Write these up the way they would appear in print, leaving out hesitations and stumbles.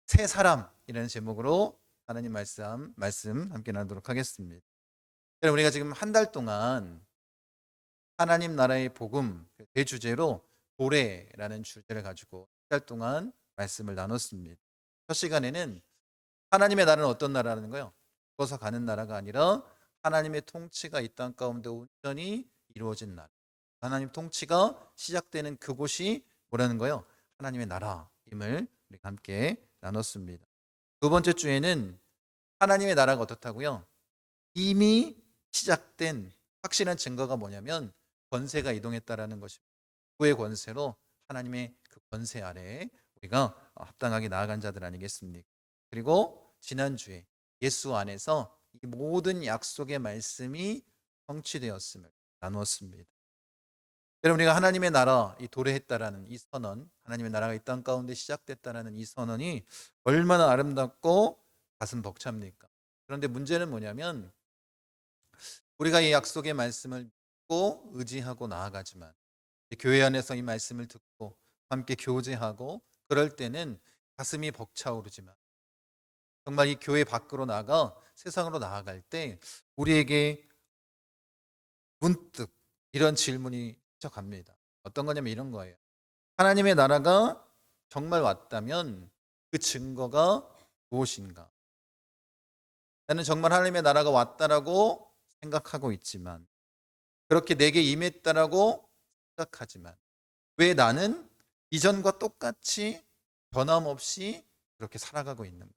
새 사람이라는 제목으로 하나님 말씀 함께 나누도록 하겠습니다. 여러분, 우리가 지금 한 달 동안 하나님 나라의 복음 대주제로 도래라는 주제를 가지고 한 달 동안 말씀을 나눴습니다. 첫 시간에는 하나님의 나라는 어떤 나라라는 거요? 죽어서 가는 나라가 아니라 하나님의 통치가 이 땅 가운데 온전히 이루어진 나라. 하나님 통치가 시작되는 그곳이 뭐라는 거요? 하나님의 나라임을 우리가 함께 나눴습니다. 두 번째 주에는 하나님의 나라가 어떻다고요? 이미 시작된 확실한 증거가 뭐냐면 권세가 이동했다라는 것입니다. 그의 권세로 하나님의 그 권세 아래에 우리가 합당하게 나아간 자들 아니겠습니까? 그리고 지난주에 예수 안에서 이 모든 약속의 말씀이 성취되었음을 나누었습니다. 여러분, 우리가 하나님의 나라 이 도래했다라는 이 선언, 하나님의 나라가 이 땅 가운데 시작됐다라는 이 선언이 얼마나 아름답고 가슴 벅찹니까? 그런데 문제는 뭐냐면 우리가 이 약속의 말씀을 믿고 의지하고 나아가지만 교회 안에서 이 말씀을 듣고 함께 교제하고 그럴 때는 가슴이 벅차오르지만 정말 이 교회 밖으로 나가 세상으로 나아갈 때 우리에게 문득 이런 질문이 스쳐갑니다. 어떤 거냐면 이런 거예요. 하나님의 나라가 정말 왔다면 그 증거가 무엇인가? 나는 정말 하나님의 나라가 왔다라고 생각하고 있지만 그렇게 내게 임했다라고 생각하지만 왜 나는 이전과 똑같이 변함없이 그렇게 살아가고 있는가?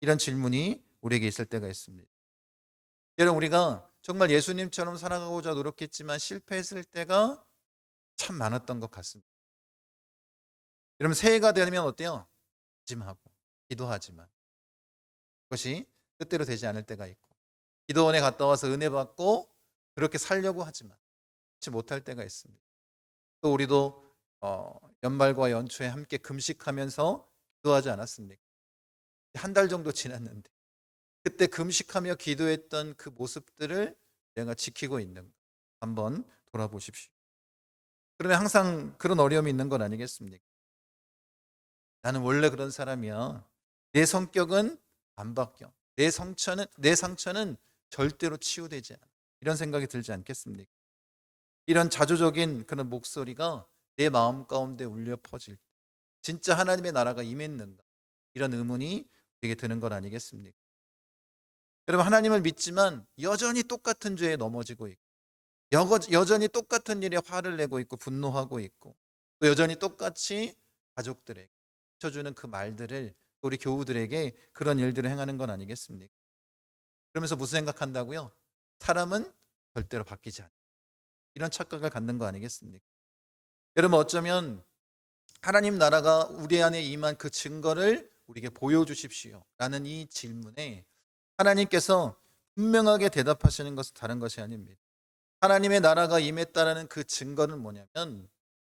이런 질문이 우리에게 있을 때가 있습니다. 여러분, 우리가 정말 예수님처럼 살아가고자 노력했지만 실패했을 때가 참 많았던 것 같습니다. 여러분, 새해가 되면 어때요? 다짐하고 기도하지만 그것이 뜻대로 되지 않을 때가 있고 기도원에 갔다 와서 은혜 받고 그렇게 살려고 하지만 그렇지 못할 때가 있습니다. 또 우리도 연말과 연초에 함께 금식하면서 기도하지 않았습니까? 한 달 정도 지났는데 그때 금식하며 기도했던 그 모습들을 내가 지키고 있는 한번 돌아보십시오. 그러면 항상 그런 어려움이 있는 건 아니겠습니까? 나는 원래 그런 사람이야. 내 성격은 안 바뀌어. 내 상처는 절대로 치유되지 않아. 이런 생각이 들지 않겠습니까? 이런 자조적인 그런 목소리가 내 마음 가운데 울려 퍼질 때 진짜 하나님의 나라가 임했는가? 이런 의문이 우리에게 드는 건 아니겠습니까? 여러분, 하나님을 믿지만 여전히 똑같은 죄에 넘어지고 있고 여전히 똑같은 일에 화를 내고 있고 분노하고 있고 또 여전히 똑같이 가족들에게 쳐주는 그 말들을 우리 교우들에게 그런 일들을 행하는 건 아니겠습니까? 그러면서 무슨 생각한다고요? 사람은 절대로 바뀌지 않아. 이런 착각을 갖는 거 아니겠습니까? 여러분, 어쩌면 하나님 나라가 우리 안에 임한 그 증거를 우리에게 보여주십시오 라는 이 질문에 하나님께서 분명하게 대답하시는 것은 다른 것이 아닙니다. 하나님의 나라가 임했다라는 그 증거는 뭐냐면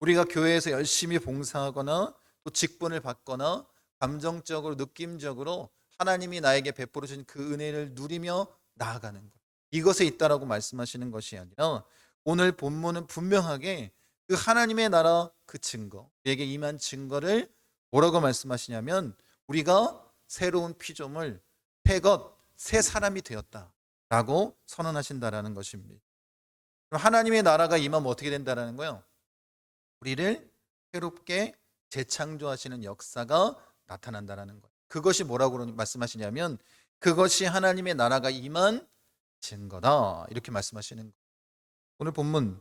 우리가 교회에서 열심히 봉사하거나 또 직분을 받거나 감정적으로 느낌적으로 하나님이 나에게 베풀어 주신 그 은혜를 누리며 나아가는 것. 이것에 있다라고 말씀하시는 것이 아니라 오늘 본문은 분명하게 그 하나님의 나라 그 증거, 우리에게 임한 증거를 뭐라고 말씀하시냐면 우리가 새로운 피조물, 새 사람이 되었다라고 선언하신다라는 것입니다. 그럼 하나님의 나라가 임하면 어떻게 된다라는 거예요? 우리를 새롭게 재창조하시는 역사가 나타난다라는 거예요. 그것이 뭐라고 말씀하시냐면 그것이 하나님의 나라가 임한 증거다. 이렇게 말씀하시는 거예요. 오늘 본문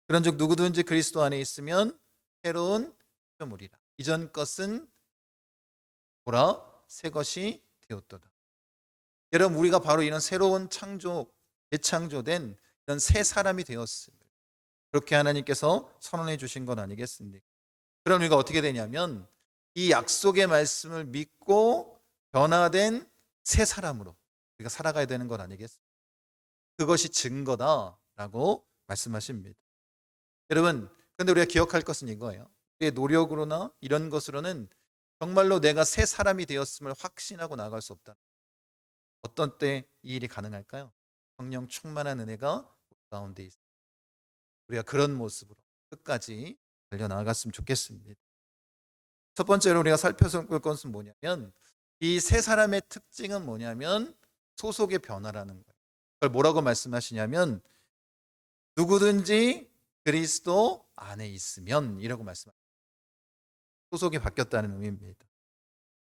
그런즉 누구든지 그리스도 안에 있으면 새로운 피조물이라. 이전 것은 보라 새 것이 되었도다. 여러분, 우리가 바로 이런 새로운 재창조된 이런 새 사람이 되었습니다. 그렇게 하나님께서 선언해 주신 건 아니겠습니까? 그럼 우리가 어떻게 되냐면 이 약속의 말씀을 믿고 변화된 새 사람으로 우리가 살아가야 되는 건 아니겠습니까? 그것이 증거다라고 말씀하십니다. 여러분, 그런데 우리가 기억할 것은 이거예요. 우리의 노력으로나 이런 것으로는 정말로 내가 새 사람이 되었음을 확신하고 나아갈 수 없다. 어떤 때 이 일이 가능할까요? 성령 충만한 은혜가 우리 가운데 있습니다. 우리가 그런 모습으로 끝까지 달려나갔으면 좋겠습니다. 첫 번째로 우리가 살펴볼 것은 뭐냐면 이 세 사람의 특징은 뭐냐면 소속의 변화라는 거예요. 그걸 뭐라고 말씀하시냐면 누구든지 그리스도 안에 있으면 이라고 말씀하십니다. 소속이 바뀌었다는 의미입니다.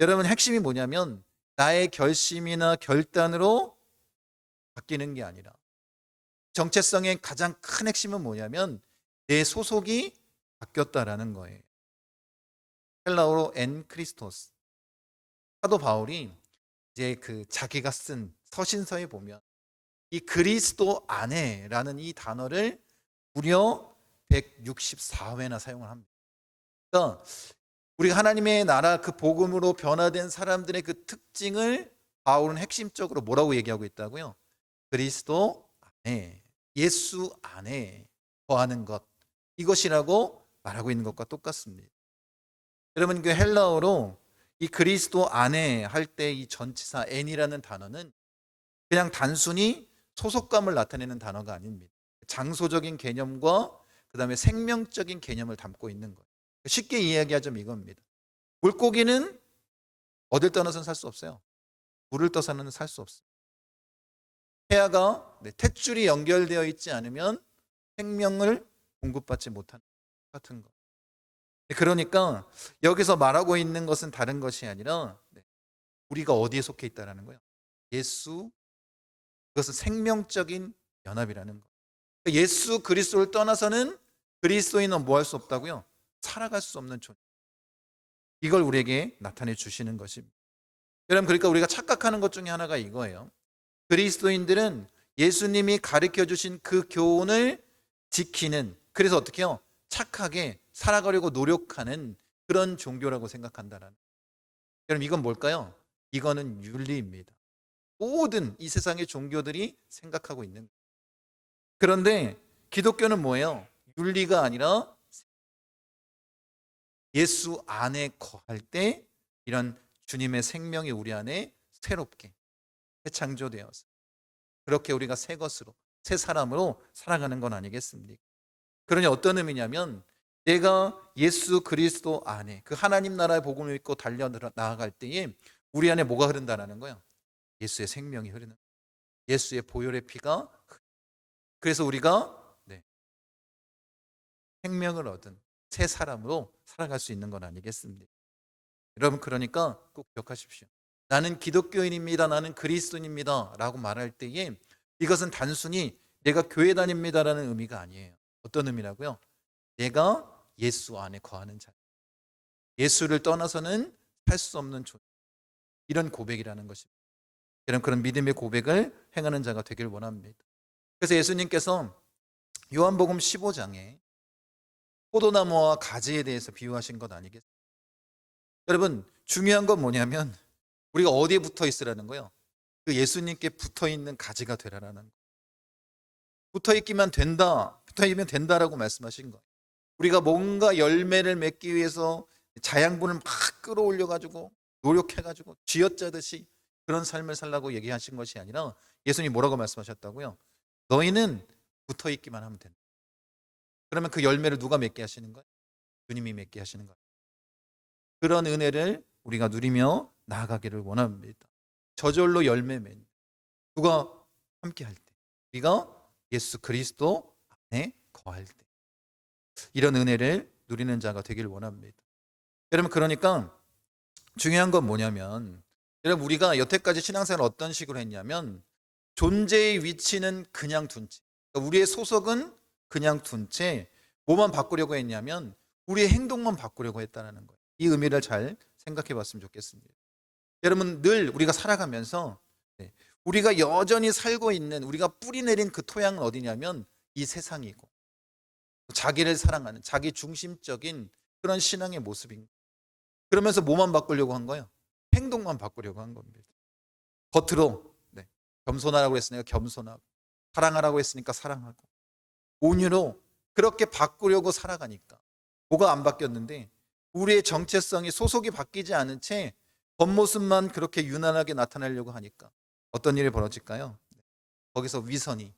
여러분 핵심이 뭐냐면 나의 결심이나 결단으로 바뀌는 게 아니라 정체성의 가장 큰 핵심은 뭐냐면 내 소속이 바뀌었다라는 거예요. 헬라어로 엔 크리스토스. 사도 바울이 이제 그 자기가 쓴 서신서에 보면 이 그리스도 안에라는 이 단어를 무려 164회나 사용을 합니다. 그러니까 우리 하나님의 나라 그 복음으로 변화된 사람들의 그 특징을 바울은 핵심적으로 뭐라고 얘기하고 있다고요? 그리스도 안에, 예수 안에 거하는 것, 이것이라고 말하고 있는 것과 똑같습니다. 여러분 그 헬라어로 이 그리스도 안에 할 때 이 전치사 n이라는 단어는 그냥 단순히 소속감을 나타내는 단어가 아닙니다. 장소적인 개념과 그 다음에 생명적인 개념을 담고 있는 거예요. 쉽게 이야기하자면 이겁니다. 물고기는 어딜 떠나서는 살 수 없어요. 물을 떠서는 살 수 없어요. 태아가 탯줄이 연결되어 있지 않으면 생명을 공급받지 못하는 것 같은 거. 그러니까 여기서 말하고 있는 것은 다른 것이 아니라 우리가 어디에 속해 있다라는 거예요. 예수, 그것은 생명적인 연합이라는 거예요. 예수 그리스도를 떠나서는 그리스도인은 뭐 할 수 없다고요? 살아갈 수 없는 존재. 이걸 우리에게 나타내 주시는 것입니다. 여러분 그러니까 우리가 착각하는 것 중에 하나가 이거예요. 그리스도인들은 예수님이 가르쳐 주신 그 교훈을 지키는, 그래서 어떻게 해요? 착하게 살아가려고 노력하는 그런 종교라고 생각한다라는. 여러분 이건 뭘까요? 이거는 윤리입니다. 모든 이 세상의 종교들이 생각하고 있는 거예요. 그런데 기독교는 뭐예요? 윤리가 아니라 예수 안에 거할 때 이런 주님의 생명이 우리 안에 새롭게 재창조되어서 그렇게 우리가 새 것으로, 새 사람으로 살아가는 건 아니겠습니까? 그러니 어떤 의미냐면 내가 예수 그리스도 안에 그 하나님 나라의 복음을 믿고 달려 나아갈 때에 우리 안에 뭐가 흐른다는 거예요? 예수의 생명이 흐르는, 예수의 보혈의 피가. 그래서 우리가 생명을 얻은 새 사람으로 살아갈 수 있는 건 아니겠습니까? 여러분 그러니까 꼭 기억하십시오. 나는 기독교인입니다. 나는 그리스도인입니다. 라고 말할 때에 이것은 단순히 내가 교회 다닙니다라는 의미가 아니에요. 어떤 의미라고요? 내가 예수 안에 거하는 자. 예수를 떠나서는 살 수 없는 존재. 이런 고백이라는 것입니다. 이런 그런 믿음의 고백을 행하는 자가 되길 원합니다. 그래서 예수님께서 요한복음 15장에 포도나무와 가지에 대해서 비유하신 것 아니겠습니까? 여러분 중요한 건 뭐냐면 우리가 어디에 붙어 있으라는 거예요? 그 예수님께 붙어 있는 가지가 되라라는 거예요. 붙어 있기만 된다, 붙어 있으면 된다라고 말씀하신 거예요. 우리가 뭔가 열매를 맺기 위해서 자양분을 막 끌어올려 가지고 노력해 가지고 쥐어짜듯이 그런 삶을 살라고 얘기하신 것이 아니라 예수님 뭐라고 말씀하셨다고요? 너희는 붙어 있기만 하면 된다. 그러면 그 열매를 누가 맺게 하시는 거예요? 주님이 맺게 하시는 거예요. 그런 은혜를 우리가 누리며 나아가기를 원합니다. 저절로 열매 맺는 누가 함께 할 때, 우리가 예수 그리스도 안에 거할 때 이런 은혜를 누리는 자가 되길 원합니다. 여러분 그러니까 중요한 건 뭐냐면 여러분 우리가 여태까지 신앙생활을 어떤 식으로 했냐면 존재의 위치는 그냥 둔 채, 그러니까 우리의 소속은 그냥 둔 채 뭐만 바꾸려고 했냐면 우리의 행동만 바꾸려고 했다는 거예요. 이 의미를 잘 생각해 봤으면 좋겠습니다. 여러분 늘 우리가 살아가면서 우리가 여전히 살고 있는 우리가 뿌리 내린 그 토양은 어디냐면 이 세상이고 자기를 사랑하는 자기 중심적인 그런 신앙의 모습인. 그러면서 뭐만 바꾸려고 한 거예요? 행동만 바꾸려고 한 겁니다. 겉으로 겸손하라고 했으니까 겸손하고 사랑하라고 했으니까 사랑하고 온유로 그렇게 바꾸려고 살아가니까 뭐가 안 바뀌었는데 우리의 정체성이 소속이 바뀌지 않은 채 겉모습만 그렇게 유난하게 나타내려고 하니까 어떤 일이 벌어질까요? 거기서 위선이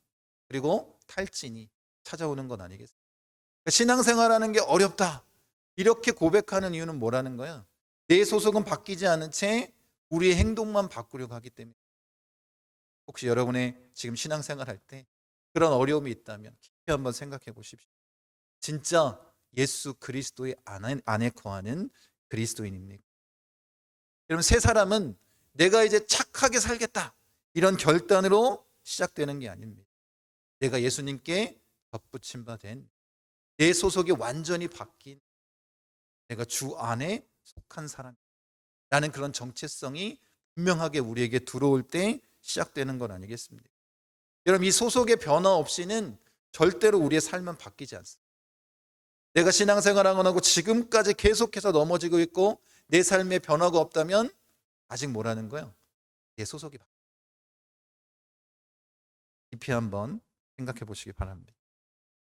그리고 탈진이 찾아오는 건 아니겠습니까? 신앙생활하는 게 어렵다. 이렇게 고백하는 이유는 뭐라는 거야? 내 소속은 바뀌지 않은 채 우리의 행동만 바꾸려고 하기 때문에. 혹시 여러분의 지금 신앙생활 할 때 그런 어려움이 있다면 깊이 한번 생각해 보십시오. 진짜 예수 그리스도의 안에 거하는 그리스도인입니까? 여러분, 새 사람은 내가 이제 착하게 살겠다 이런 결단으로 시작되는 게 아닙니다. 내가 예수님께 덧붙임 바 된 내 소속이 완전히 바뀐, 내가 주 안에 속한 사람이라는 그런 정체성이 분명하게 우리에게 들어올 때 시작되는 건 아니겠습니까? 여러분, 이 소속의 변화 없이는 절대로 우리의 삶은 바뀌지 않습니다. 내가 신앙생활을 하고 지금까지 계속해서 넘어지고 있고 내 삶에 변화가 없다면 아직 뭐라는 거예요? 내 소속이 깊이 한번 생각해 보시기 바랍니다.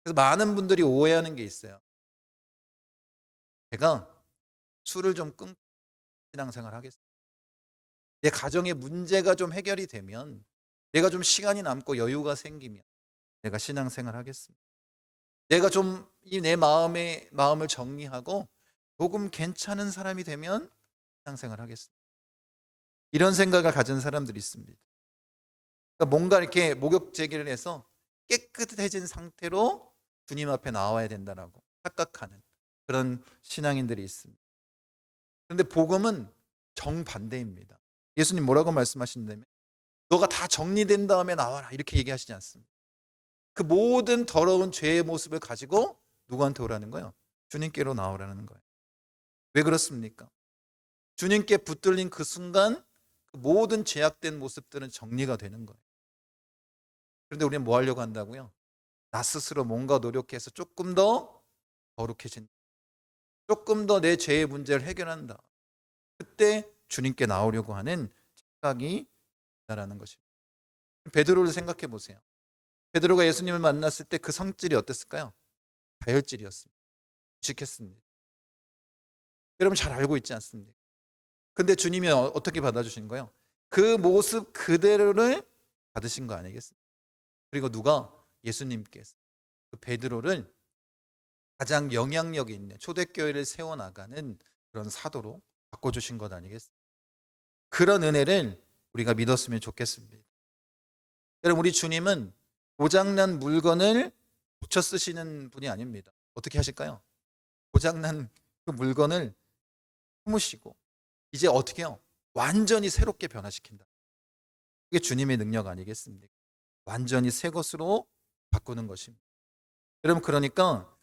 그래서 많은 분들이 오해하는 게 있어요. 제가 술을 좀 끊고 신앙생활 하겠습니다. 내 가정의 문제가 좀 해결이 되면, 내가 좀 시간이 남고 여유가 생기면 내가 신앙생활 하겠습니다. 내가 좀 내 마음을 정리하고 조금 괜찮은 사람이 되면 신앙생활 하겠습니다. 이런 생각을 가진 사람들이 있습니다. 그러니까 뭔가 이렇게 목욕 제기를 해서 깨끗해진 상태로 주님 앞에 나와야 된다라고 착각하는 그런 신앙인들이 있습니다. 그런데 복음은 정반대입니다. 예수님 뭐라고 말씀하신다면, 너가 다 정리된 다음에 나와라 이렇게 얘기하시지 않습니다. 그 모든 더러운 죄의 모습을 가지고 누구한테 오라는 거예요? 주님께로 나오라는 거예요. 왜 그렇습니까? 주님께 붙들린 그 순간 그 모든 죄악된 모습들은 정리가 되는 거예요. 그런데 우리는 뭐 하려고 한다고요? 나 스스로 뭔가 노력해서 조금 더 거룩해진다, 조금 더 내 죄의 문제를 해결한다, 그때 주님께 나오려고 하는 착각이 있다라는 것입니다. 베드로를 생각해 보세요. 베드로가 예수님을 만났을 때 그 성질이 어땠을까요? 다혈질이었습니다. 무식했습니다. 여러분 잘 알고 있지 않습니까? 근데 주님이 어떻게 받아주신 거예요? 그 모습 그대로를 받으신 거 아니겠습니까? 그리고 누가? 예수님께서 그 베드로를 가장 영향력 있는 초대교회를 세워나가는 그런 사도로 바꿔주신 것 아니겠습니까? 그런 은혜를 우리가 믿었으면 좋겠습니다. 여러분, 우리 주님은 고장난 물건을 고쳐 쓰시는 분이 아닙니다. 어떻게 하실까요? 고장난 그 물건을 품으시고 이제 어떻게 해요? 완전히 새롭게 변화시킨다. 그게 주님의 능력 아니겠습니까? 완전히 새 것으로 바꾸는 것입니다. 여러분, 그러니까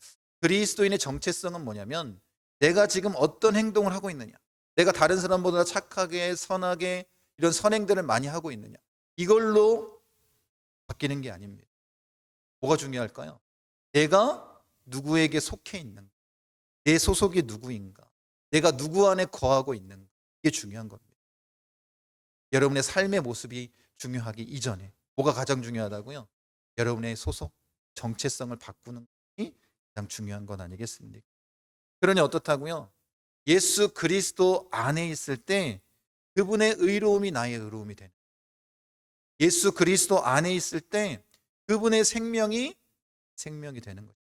그리스도인의 정체성은 뭐냐면, 내가 지금 어떤 행동을 하고 있느냐, 내가 다른 사람보다 착하게 선하게 이런 선행들을 많이 하고 있느냐, 이걸로 바뀌는 게 아닙니다. 뭐가 중요할까요? 내가 누구에게 속해 있는가, 내 소속이 누구인가, 내가 누구 안에 거하고 있는가, 이게 중요한 겁니다. 여러분의 삶의 모습이 중요하기 이전에 뭐가 가장 중요하다고요? 여러분의 소속, 정체성을 바꾸는 것이 가장 중요한 건 아니겠습니까? 그러니 어떻다고요? 예수 그리스도 안에 있을 때 그분의 의로움이 나의 의로움이 되는, 예수 그리스도 안에 있을 때 그분의 생명이 되는 거죠.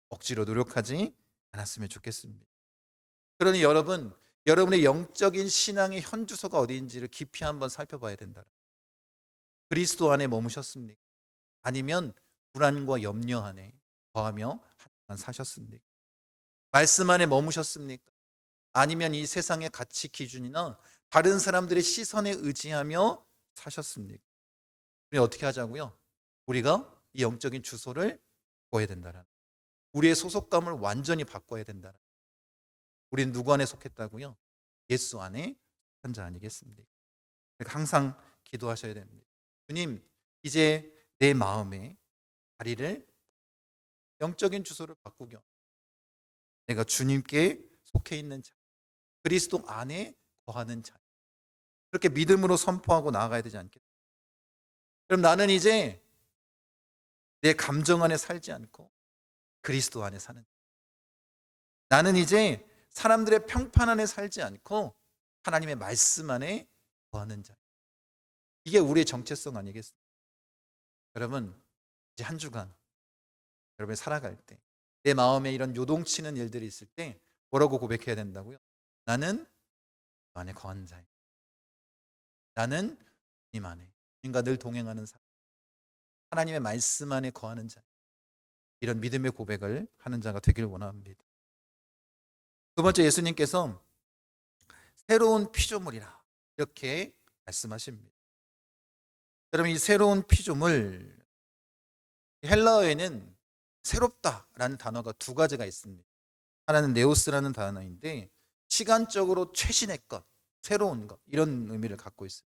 억지로 노력하지 않았으면 좋겠습니다. 그러니 여러분의 영적인 신앙의 현주소가 어디인지를 깊이 한번 살펴봐야 된다. 그리스도 안에 머무셨습니까? 아니면 불안과 염려 안에 거하며 한동안 사셨습니까? 말씀 안에 머무셨습니까? 아니면 이 세상의 가치 기준이나 다른 사람들의 시선에 의지하며 사셨습니까? 우리 어떻게 하자고요? 우리가 이 영적인 주소를 바꿔야 된다는, 우리의 소속감을 완전히 바꿔야 된다는. 우리는 누구 안에 속했다고요? 예수 안에 속한 자 아니겠습니까? 그러니까 항상 기도하셔야 됩니다. 주님, 이제 내 마음에 자리를, 영적인 주소를 바꾸겨 내가 주님께 속해 있는 자, 그리스도 안에 거하는 자, 그렇게 믿음으로 선포하고 나아가야 되지 않겠습니까? 그럼 나는 이제 내 감정 안에 살지 않고 그리스도 안에 사는, 나는 이제 사람들의 평판 안에 살지 않고 하나님의 말씀 안에 거하는 자. 이게 우리의 정체성 아니겠습니까? 여러분, 이제 한 주간 여러분이 살아갈 때 내 마음에 이런 요동치는 일들이 있을 때 뭐라고 고백해야 된다고요? 나는 그 안에 거하는 자입니다. 나는 주님 안에, 주님과 늘 동행하는 사람, 하나님의 말씀 안에 거하는 자, 이런 믿음의 고백을 하는 자가 되길 원합니다. 두 번째, 예수님께서 새로운 피조물이라 이렇게 말씀하십니다. 여러분, 이 새로운 피조물, 헬라어에는 새롭다라는 단어가 두 가지가 있습니다. 하나는 네오스라는 단어인데 시간적으로 최신의 것, 새로운 것, 이런 의미를 갖고 있어요.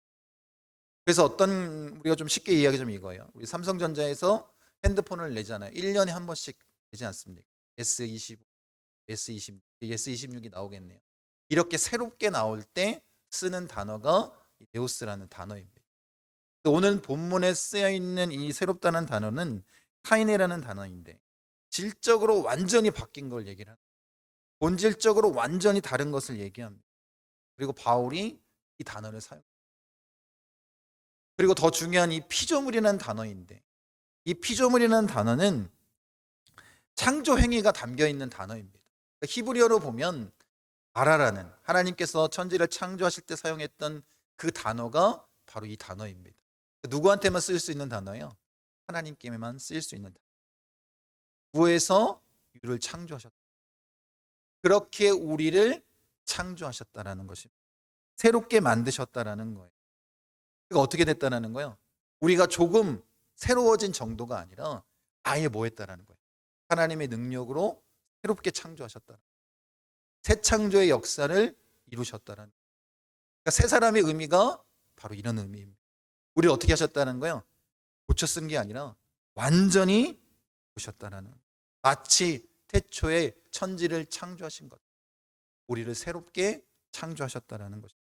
그래서 우리가 좀 쉽게 이야기하자면 이거예요. 우리 삼성전자에서 핸드폰을 내잖아요. 1년에 한 번씩 되지 않습니까? S25, S20, S26이 나오겠네요. 이렇게 새롭게 나올 때 쓰는 단어가 네오스라는 단어입니다. 오늘 본문에 쓰여 있는 이 새롭다는 단어는 카이네라는 단어인데 질적으로 완전히 바뀐 걸 얘기를 합니다. 본질적으로 완전히 다른 것을 얘기합니다. 그리고 바울이 이 단어를 사용합니다. 그리고 더 중요한 이 피조물이라는 단어인데 이 피조물이라는 단어는 창조 행위가 담겨 있는 단어입니다. 히브리어로 보면 바라라는, 하나님께서 천지를 창조하실 때 사용했던 그 단어가 바로 이 단어입니다. 누구한테만 쓸 수 있는 단어예요? 하나님께만 쓸 수 있는 단어. 무에서 유를 창조하셨다. 그렇게 우리를 창조하셨다라는 것입니다. 새롭게 만드셨다라는 거예요. 그러니까 어떻게 됐다라는 거예요? 우리가 조금 새로워진 정도가 아니라 아예 뭐 했다라는 거예요? 하나님의 능력으로 새롭게 창조하셨다. 새 창조의 역사를 이루셨다라는 거예요. 그러니까 새 사람의 의미가 바로 이런 의미입니다. 우리를 어떻게 하셨다는 거예요? 고쳐 쓴 게 아니라 완전히 보셨다라는, 마치 태초에 천지를 창조하신 것, 우리를 새롭게 창조하셨다라는 것입니다.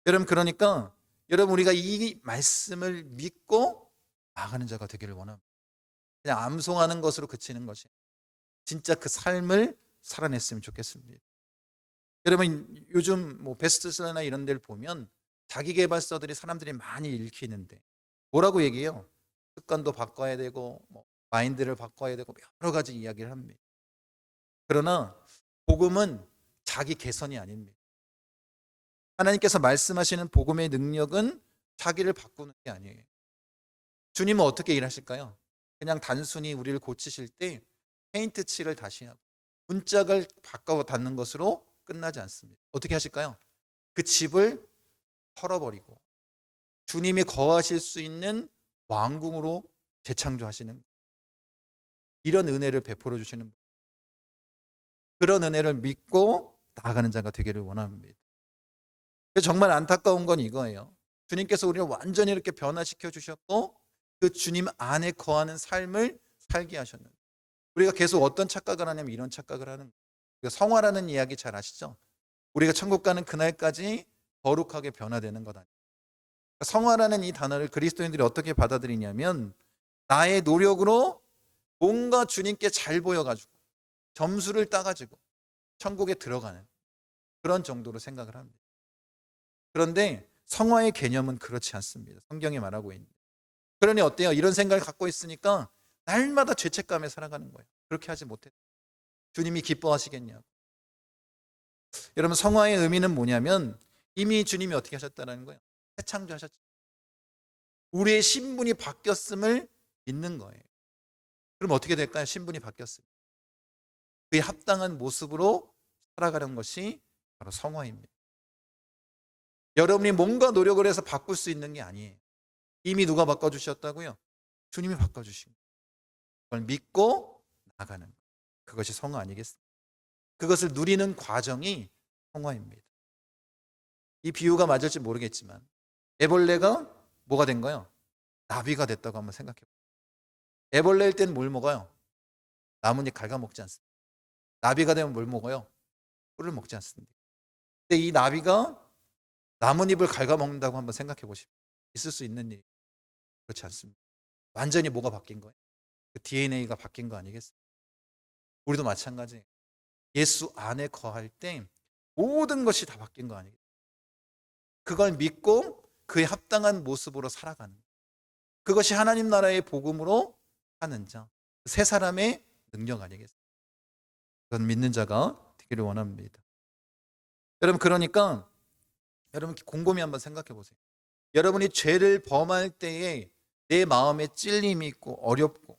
여러분, 그러니까 여러분, 우리가 이 말씀을 믿고 나아가는 자가 되기를 원합니다. 그냥 암송하는 것으로 그치는 것이 진짜 그 삶을 살아냈으면 좋겠습니다. 여러분, 요즘 뭐 베스트셀러나 이런 데를 보면 자기계발서들이 사람들이 많이 읽히는데 뭐라고 얘기해요? 습관도 바꿔야 되고 마인드를 바꿔야 되고 여러 가지 이야기를 합니다. 그러나 복음은 자기 개선이 아닙니다. 하나님께서 말씀하시는 복음의 능력은 자기를 바꾸는 게 아니에요. 주님은 어떻게 일하실까요? 그냥 단순히 우리를 고치실 때 페인트 칠을 다시 하고 문짝을 바꿔 닫는 것으로 끝나지 않습니다. 어떻게 하실까요? 그 집을 털어버리고 주님이 거하실 수 있는 왕궁으로 재창조하시는, 이런 은혜를 베풀어 주시는, 그런 은혜를 믿고 나아가는 자가 되기를 원합니다. 정말 안타까운 건 이거예요. 주님께서 우리를 완전히 이렇게 변화시켜 주셨고 그 주님 안에 거하는 삶을 살게 하셨는데 우리가 계속 어떤 착각을 하냐면 이런 착각을 하는 거예요. 성화라는 이야기 잘 아시죠? 우리가 천국 가는 그날까지 거룩하게 변화되는 것 아니에요. 성화라는 이 단어를 그리스도인들이 어떻게 받아들이냐면 나의 노력으로 뭔가 주님께 잘 보여가지고 점수를 따가지고 천국에 들어가는 그런 정도로 생각을 합니다. 그런데 성화의 개념은 그렇지 않습니다. 성경이 말하고 있는. 그러니 어때요? 이런 생각을 갖고 있으니까 날마다 죄책감에 살아가는 거예요. 그렇게 하지 못해. 주님이 기뻐하시겠냐고. 여러분, 성화의 의미는 뭐냐면 이미 주님이 어떻게 하셨다는 거예요? 새 창조하셨죠. 우리의 신분이 바뀌었음을 믿는 거예요. 그럼 어떻게 될까요? 신분이 바뀌었습니다. 그에 합당한 모습으로 살아가는 것이 바로 성화입니다. 여러분이 뭔가 노력을 해서 바꿀 수 있는 게 아니에요. 이미 누가 바꿔주셨다고요? 주님이 바꿔주신 거예요. 그걸 믿고 나가는 것, 그것이 성화 아니겠습니까? 그것을 누리는 과정이 성화입니다. 이 비유가 맞을지 모르겠지만 애벌레가 뭐가 된 거예요? 나비가 됐다고 한번 생각해 보세요. 애벌레일 때는 뭘 먹어요? 나뭇잎 갉아먹지 않습니다. 나비가 되면 뭘 먹어요? 꿀을 먹지 않습니다. 근데 이 나비가 나뭇잎을 갉아먹는다고 한번 생각해 보십시오. 있을 수 있는 일? 그렇지 않습니다. 완전히 뭐가 바뀐 거예요? 그 DNA가 바뀐 거 아니겠어요? 우리도 마찬가지예요. 예수 안에 거할 때 모든 것이 다 바뀐 거 아니겠어요? 그걸 믿고 그에 합당한 모습으로 살아가는, 그것이 하나님 나라의 복음으로 사는 자, 새 사람의 능력 아니겠습니까? 그건 믿는 자가 되기를 원합니다. 여러분, 그러니까 여러분 곰곰이 한번 생각해 보세요. 여러분이 죄를 범할 때에 내 마음에 찔림이 있고 어렵고,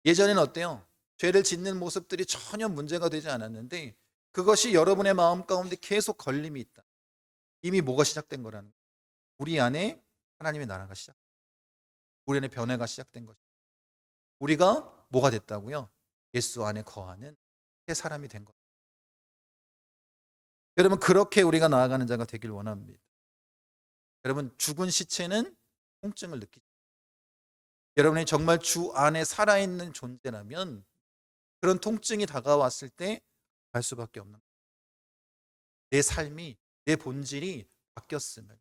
예전에는 어때요? 죄를 짓는 모습들이 전혀 문제가 되지 않았는데 그것이 여러분의 마음 가운데 계속 걸림이 있다. 이미 뭐가 시작된 거라는 거예요. 우리 안에 하나님의 나라가 우리 안에 변화가 시작된 것이죠. 우리가 뭐가 됐다고요? 예수 안에 거하는 새 사람이 된 것. 여러분, 그렇게 우리가 나아가는 자가 되길 원합니다. 여러분, 죽은 시체는 통증을 느끼죠. 여러분이 정말 주 안에 살아있는 존재라면 그런 통증이 다가왔을 때 갈 수밖에 없는 거예요. 내 삶이, 내 본질이 바뀌었음을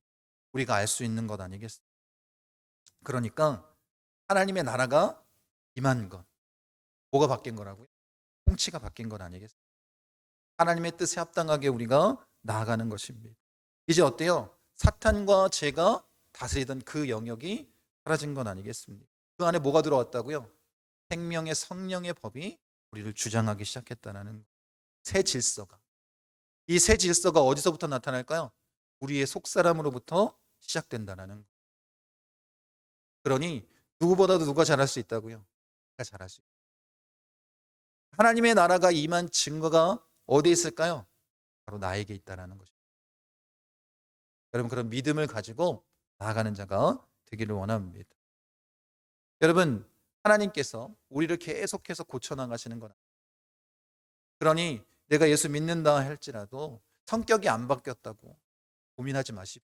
우리가 알 수 있는 것 아니겠습니까? 그러니까 하나님의 나라가 임한 것, 뭐가 바뀐 거라고요? 통치가 바뀐 것 아니겠습니까? 하나님의 뜻에 합당하게 우리가 나아가는 것입니다. 이제 어때요? 사탄과 죄가 다스리던 그 영역이 사라진 건 아니겠습니까? 그 안에 뭐가 들어왔다고요? 생명의 성령의 법이 우리를 주장하기 시작했다는 새 질서가. 이 새 질서가 어디서부터 나타날까요? 우리의 속사람으로부터 시작된다는 거. 그러니 누구보다도 누가 잘할 수 있다고요? 내가 잘할 수 있다. 하나님의 나라가 임한 증거가 어디에 있을까요? 바로 나에게 있다는 것입니다. 여러분, 그런 믿음을 가지고 나아가는 자가 되기를 원합니다. 여러분, 하나님께서 우리를 계속해서 고쳐나가시는 건, 그러니 내가 예수 믿는다 할지라도 성격이 안 바뀌었다고 고민하지 마십시오.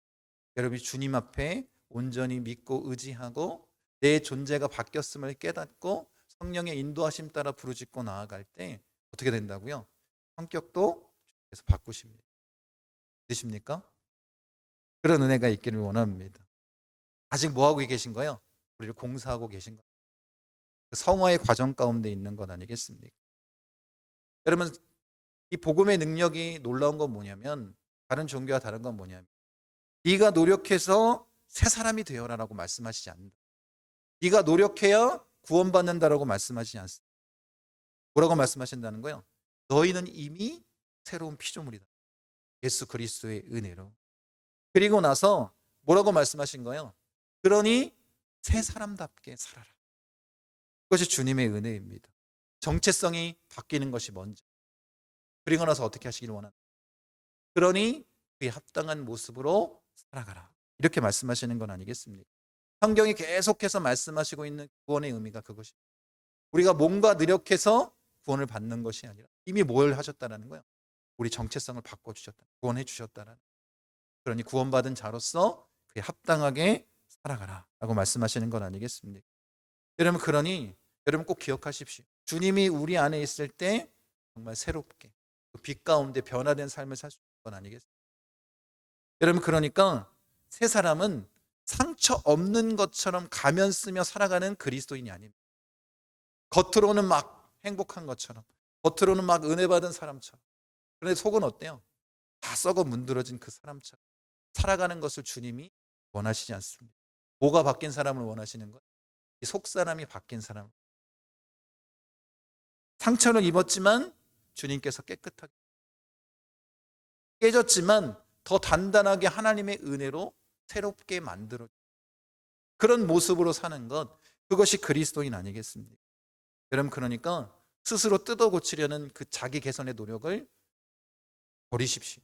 여러분이 주님 앞에 온전히 믿고 의지하고 내 존재가 바뀌었음을 깨닫고 성령의 인도하심 따라 부르짖고 나아갈 때 어떻게 된다고요? 성격도 주께서 바꾸십니다. 되십니까? 그런 은혜가 있기를 원합니다. 아직 뭐하고 계신 거예요? 우리를 공사하고 계신 거예요. 성화의 과정 가운데 있는 것 아니겠습니까? 여러분, 이 복음의 능력이 놀라운 건 뭐냐면, 다른 종교와 다른 건 뭐냐면, 네가 노력해서 새 사람이 되어라라고 말씀하시지 않는다. 네가 노력해야 구원받는다라고 말씀하시지 않습니다. 뭐라고 말씀하신다는 거예요? 너희는 이미 새로운 피조물이다. 예수 그리스도의 은혜로. 그리고 나서 뭐라고 말씀하신 거예요? 그러니 새 사람답게 살아라. 그것이 주님의 은혜입니다. 정체성이 바뀌는 것이 먼저. 그리고 나서 어떻게 하시길 원한다. 그러니 그에 합당한 모습으로 살아가라. 이렇게 말씀하시는 건 아니겠습니까? 성경이 계속해서 말씀하시고 있는 구원의 의미가 그것입니다. 우리가 뭔가 노력해서 구원을 받는 것이 아니라 이미 뭘 하셨다는 거예요? 우리 정체성을 바꿔주셨다. 구원해 주셨다는. 그러니 구원받은 자로서 그에 합당하게 살아가라 라고 말씀하시는 건 아니겠습니까? 여러분, 그러니 여러분 꼭 기억하십시오. 주님이 우리 안에 있을 때 정말 새롭게 그 빛 가운데 변화된 삶을 살 수 있는 건 아니겠습니까? 여러분, 그러니까 새 사람은 상처 없는 것처럼 가면 쓰며 살아가는 그리스도인이 아닙니다. 겉으로는 막 행복한 것처럼, 겉으로는 막 은혜 받은 사람처럼, 그런데 속은 어때요? 다 썩어 문드러진 그 사람처럼 살아가는 것을 주님이 원하시지 않습니다. 뭐가 바뀐 사람을 원하시는 거예요? 이 속 사람이 바뀐 사람. 상처를 입었지만 주님께서 깨끗하게, 깨졌지만 더 단단하게 하나님의 은혜로 새롭게 만들어, 그런 모습으로 사는 것, 그것이 그리스도인 아니겠습니까? 여러분, 그러니까 스스로 뜯어 고치려는 그 자기 개선의 노력을 버리십시오.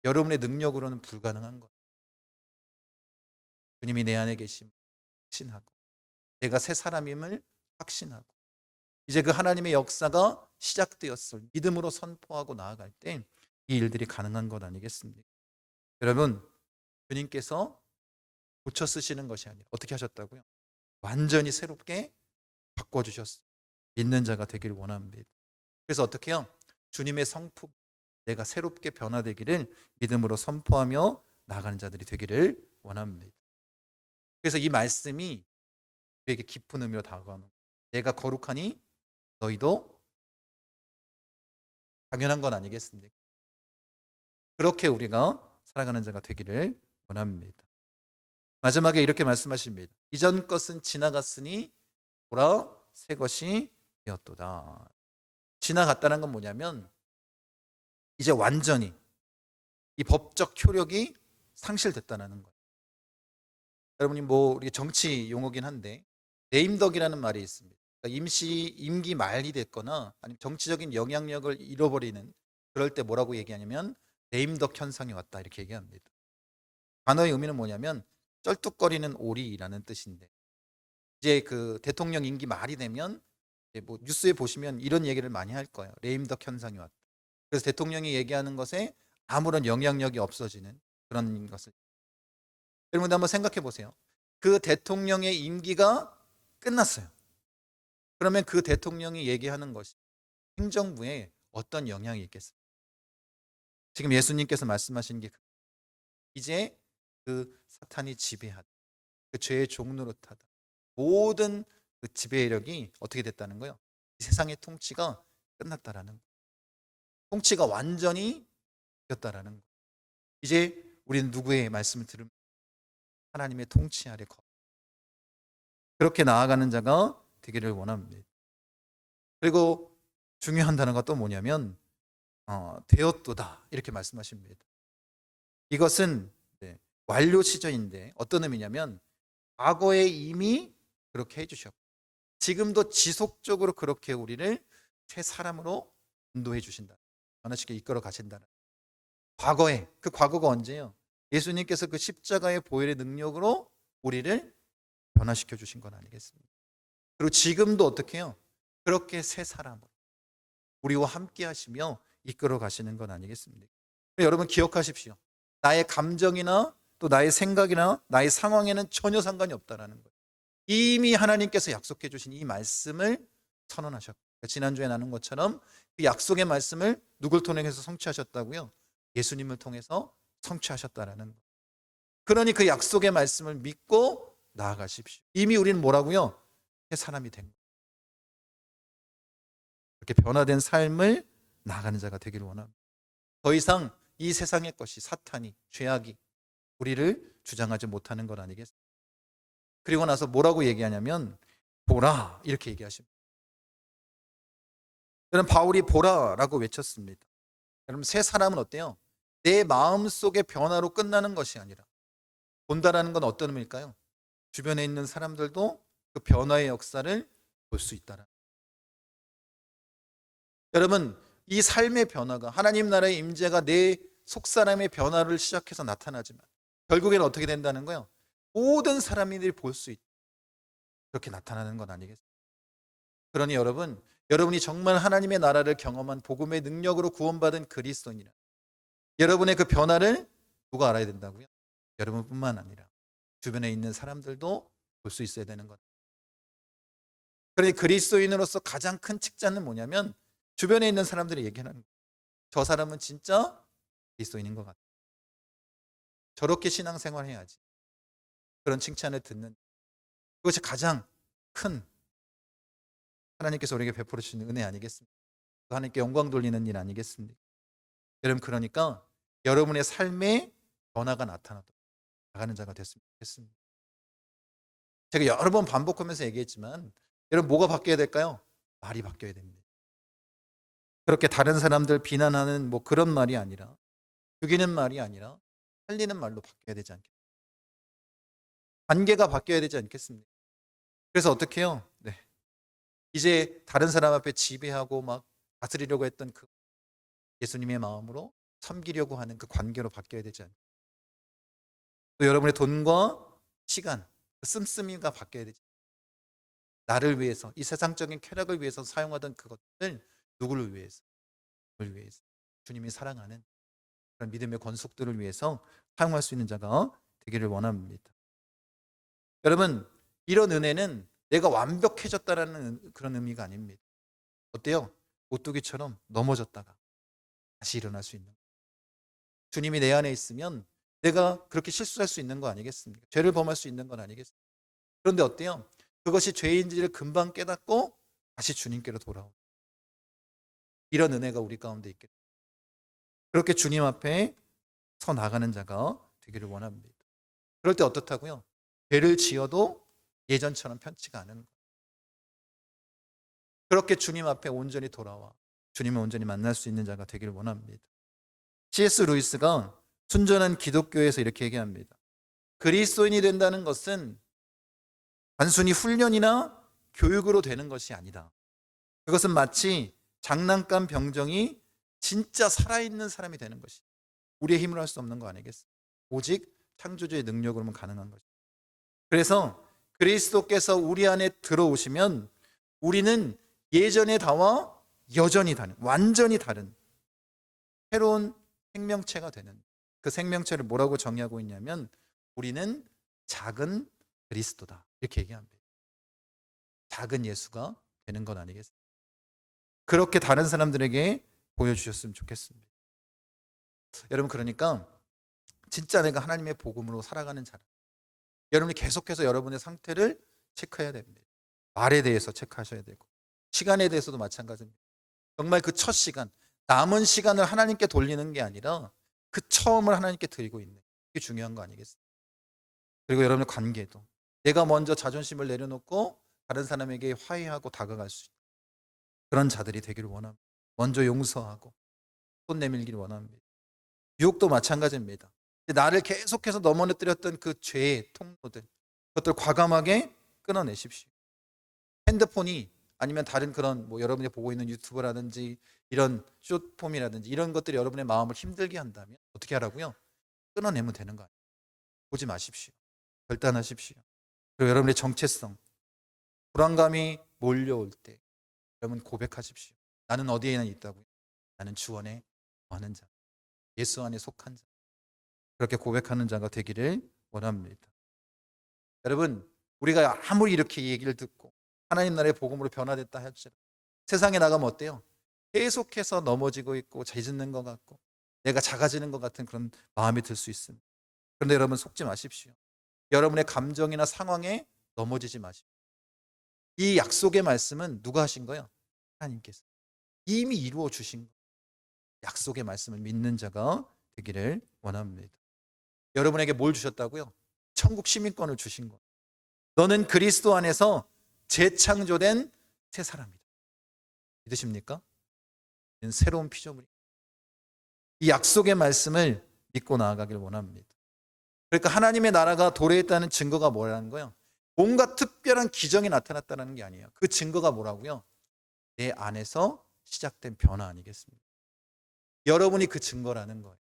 여러분의 능력으로는 불가능한 것. 주님이 내 안에 계심 확신하고, 내가 새 사람임을 확신하고, 이제 그 하나님의 역사가 시작되었을 믿음으로 선포하고 나아갈 때 이 일들이 가능한 것 아니겠습니까? 여러분, 주님께서 고쳐 쓰시는 것이 아니라 어떻게 하셨다고요? 완전히 새롭게 바꿔주셨어요. 믿는 자가 되길 원합니다. 그래서 어떻게 해요? 주님의 성품, 내가 새롭게 변화되기를 믿음으로 선포하며 나가는 자들이 되기를 원합니다. 그래서 이 말씀이 우리에게 깊은 의미로 다가가는 거예요. 내가 거룩하니 너희도 당연한 건 아니겠습니까? 그렇게 우리가 살아가는 자가 되기를 원합니다. 마지막에 이렇게 말씀하십니다. 이전 것은 지나갔으니 보라 새 것이 되었도다. 지나갔다는 건 뭐냐면 이제 완전히 이 법적 효력이 상실됐다는 거예요. 여러분이 뭐 우리 정치 용어긴 한데 레임덕이라는 말이 있습니다. 그러니까 임기 말이 됐거나 아니면 정치적인 영향력을 잃어버리는 그럴 때 뭐라고 얘기하냐면 레임덕 현상이 왔다 이렇게 얘기합니다. 단어의 의미는 뭐냐면 쩔뚝거리는 오리라는 뜻인데 이제 그 대통령 임기 말이 되면 이제 뭐 뉴스에 보시면 이런 얘기를 많이 할 거예요. 레임덕 현상이 왔다. 그래서 대통령이 얘기하는 것에 아무런 영향력이 없어지는 그런 것을. 여러분들 한번 생각해 보세요. 그 대통령의 임기가 끝났어요. 그러면 그 대통령이 얘기하는 것이 행정부에 어떤 영향이 있겠습니까? 지금 예수님께서 말씀하신 게 이제 그 사탄이 지배하다. 그 죄의 종노릇하다. 모든 그 지배력이 어떻게 됐다는 거예요? 이 세상의 통치가 끝났다라는 거예요. 통치가 완전히 되었다라는 거예요. 이제 우리는 누구의 말씀을 들으면 하나님의 통치 아래 그렇게 나아가는 자가 되기를 원합니다. 그리고 중요한 단어가 또 뭐냐면 되었도다 이렇게 말씀하십니다. 이것은 완료 시제인데 어떤 의미냐면 과거에 이미 그렇게 해주셨고 지금도 지속적으로 그렇게 우리를 새 사람으로 인도해 주신다. 변화시켜 이끌어 가신다. 과거에 그 과거가 언제예요? 예수님께서 그 십자가의 보혈의 능력으로 우리를 변화시켜 주신 건 아니겠습니까? 그리고 지금도 어떻게 해요? 그렇게 새 사람으로 우리와 함께 하시며 이끌어 가시는 건 아니겠습니까? 여러분 기억하십시오. 나의 감정이나 또 나의 생각이나 나의 상황에는 전혀 상관이 없다라는 거예요. 이미 하나님께서 약속해 주신 이 말씀을 선언하셨고 지난주에 나눈 것처럼 그 약속의 말씀을 누굴 통해서 성취하셨다고요? 예수님을 통해서 성취하셨다라는 거예요. 그러니 그 약속의 말씀을 믿고 나아가십시오. 이미 우리는 뭐라고요? 새 사람이 된 거예요. 그렇게 변화된 삶을 나아가는 자가 되기를 원합니다. 더 이상 이 세상의 것이 사탄이 죄악이 우리를 주장하지 못하는 것 아니겠습니까? 그리고 나서 뭐라고 얘기하냐면 보라 이렇게 얘기하십니다. 여러분 바울이 보라라고 외쳤습니다. 여러분 새 사람은 어때요? 내 마음속의 변화로 끝나는 것이 아니라 본다라는 건 어떤 의미일까요? 주변에 있는 사람들도 그 변화의 역사를 볼 수 있다라. 여러분 이 삶의 변화가 하나님 나라의 임재가 내 속사람의 변화를 시작해서 나타나지만 결국에는 어떻게 된다는 거예요? 모든 사람들이 볼 수 있다. 그렇게 나타나는 건 아니겠습니까? 그러니 여러분, 여러분이 정말 하나님의 나라를 경험한 복음의 능력으로 구원받은 그리스도인이라 여러분의 그 변화를 누가 알아야 된다고요? 여러분뿐만 아니라 주변에 있는 사람들도 볼 수 있어야 되는 것. 그러니 그리스도인으로서 가장 큰 칭찬은 뭐냐면 주변에 있는 사람들이 얘기하는 거예요. 저 사람은 진짜 그리스도인인 것 같아. 저렇게 신앙생활 해야지. 그런 칭찬을 듣는 그것이 가장 큰 하나님께서 우리에게 베풀어 주시는 은혜 아니겠습니까? 하나님께 영광 돌리는 일 아니겠습니까? 여러분 그러니까 여러분의 삶에 변화가 나타나도록 나가는 자가 됐으면 좋겠습니다. 제가 여러 번 반복하면서 얘기했지만 여러분 뭐가 바뀌어야 될까요? 말이 바뀌어야 됩니다. 그렇게 다른 사람들 비난하는 뭐 그런 말이 아니라 죽이는 말이 아니라 살리는 말로 바뀌어야 되지 않겠습니까? 관계가 바뀌어야 되지 않겠습니까? 그래서 어떻게 해요? 네. 이제 다른 사람 앞에 지배하고 막 다스리려고 했던 그 예수님의 마음으로 섬기려고 하는 그 관계로 바뀌어야 되지 않겠습니까? 또 여러분의 돈과 시간, 그 씀씀이가 바뀌어야 되지. 나를 위해서, 이 세상적인 쾌락을 위해서 사용하던 그것들 누구를 위해서? 누구를 위해서? 주님이 사랑하는 그런 믿음의 권속들을 위해서 사용할 수 있는 자가 되기를 원합니다. 여러분, 이런 은혜는 내가 완벽해졌다라는 그런 의미가 아닙니다. 어때요? 오뚜기처럼 넘어졌다가 다시 일어날 수 있는. 주님이 내 안에 있으면 내가 그렇게 실수할 수 있는 거 아니겠습니까? 죄를 범할 수 있는 건 아니겠습니까? 그런데 어때요? 그것이 죄인지를 금방 깨닫고 다시 주님께로 돌아오는 이런 은혜가 우리 가운데 있게 그렇게 주님 앞에 서 나가는 자가 되기를 원합니다. 그럴 때 어떻다고요? 죄를 지어도 예전처럼 편치가 않은 거예요. 그렇게 주님 앞에 온전히 돌아와 주님을 온전히 만날 수 있는 자가 되기를 원합니다. C.S. 루이스가 순전한 기독교에서 이렇게 얘기합니다. 그리스도인이 된다는 것은 단순히 훈련이나 교육으로 되는 것이 아니다. 그것은 마치 장난감 병정이 진짜 살아있는 사람이 되는 것이 우리의 힘으로 할 수 없는 거 아니겠어요? 오직 창조주의 능력으로만 가능한 것이죠. 그래서 그리스도께서 우리 안에 들어오시면 우리는 예전의 다와 여전히 다른, 완전히 다른 새로운 생명체가 되는, 그 생명체를 뭐라고 정의하고 있냐면 우리는 작은 그리스도다 이렇게 얘기합니다. 작은 예수가 되는 건 아니겠어요? 그렇게 다른 사람들에게 보여주셨으면 좋겠습니다. 여러분, 그러니까 진짜 내가 하나님의 복음으로 살아가는 자라. 여러분이 계속해서 여러분의 상태를 체크해야 됩니다. 말에 대해서 체크하셔야 되고 시간에 대해서도 마찬가지입니다. 정말 그 첫 시간, 남은 시간을 하나님께 돌리는 게 아니라 그 처음을 하나님께 드리고 있는 게 중요한 거 아니겠어요? 그리고 여러분의 관계도 내가 먼저 자존심을 내려놓고 다른 사람에게 화해하고 다가갈 수 있는 그런 자들이 되기를 원합니다. 먼저 용서하고 손 내밀기를 원합니다. 유혹도 마찬가지입니다. 나를 계속해서 넘어뜨렸던 그 죄의 통로들, 그것들 과감하게 끊어내십시오. 핸드폰이 아니면 다른 그런 여러분이 보고 있는 유튜브라든지 이런 숏폼이라든지 이런 것들이 여러분의 마음을 힘들게 한다면 어떻게 하라고요? 끊어내면 되는 거 아니에요. 보지 마십시오. 결단하십시오. 그리고 여러분의 정체성, 불안감이 몰려올 때 여러분 고백하십시오. 나는 어디에나 있다고요? 나는 주 안에 거하는 자, 예수 안에 속한 자. 그렇게 고백하는 자가 되기를 원합니다. 여러분, 우리가 아무리 이렇게 얘기를 듣고 하나님 나라의 복음으로 변화됐다 할지라도 세상에 나가면 어때요? 계속해서 넘어지고 있고 잦는 것 같고 내가 작아지는 것 같은 그런 마음이 들 수 있습니다. 그런데 여러분, 속지 마십시오. 여러분의 감정이나 상황에 넘어지지 마십시오. 이 약속의 말씀은 누가 하신 거예요? 하나님께서 이미 이루어 주신 거예요. 약속의 말씀을 믿는 자가 되기를 원합니다. 여러분에게 뭘 주셨다고요? 천국 시민권을 주신 거예요. 너는 그리스도 안에서 재창조된 새 사람이다. 믿으십니까? 새로운 피조물이. 이 약속의 말씀을 믿고 나아가길 원합니다. 그러니까 하나님의 나라가 도래했다는 증거가 뭐라는 거예요? 뭔가 특별한 기적이 나타났다는 게 아니에요. 그 증거가 뭐라고요? 내 안에서 시작된 변화 아니겠습니까? 여러분이 그 증거라는 거예요.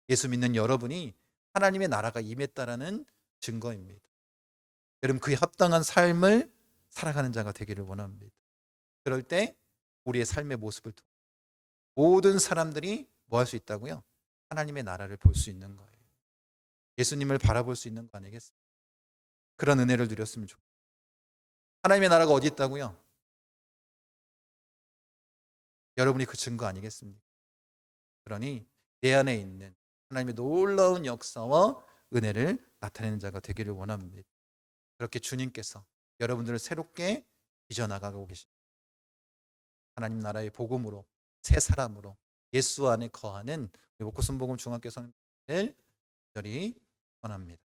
예수 믿는 여러분이 하나님의 나라가 임했다라는 증거입니다. 여러분, 그에 합당한 삶을 살아가는 자가 되기를 원합니다. 그럴 때 우리의 삶의 모습을 통해 모든 사람들이 뭐 할 수 있다고요? 하나님의 나라를 볼 수 있는 거예요. 예수님을 바라볼 수 있는 거 아니겠습니까? 그런 은혜를 누렸으면 좋겠어요. 하나님의 나라가 어디 있다고요? 여러분이 그 증거 아니겠습니까? 그러니 내 안에 있는 하나님의 놀라운 역사와 은혜를 나타내는 자가 되기를 원합니다. 그렇게 주님께서 여러분들을 새롭게 빚어나가고 계십니다. 하나님 나라의 복음으로 새 사람으로 예수 안에 거하는 목구순복음 중학교 성도를 간절히 원합니다.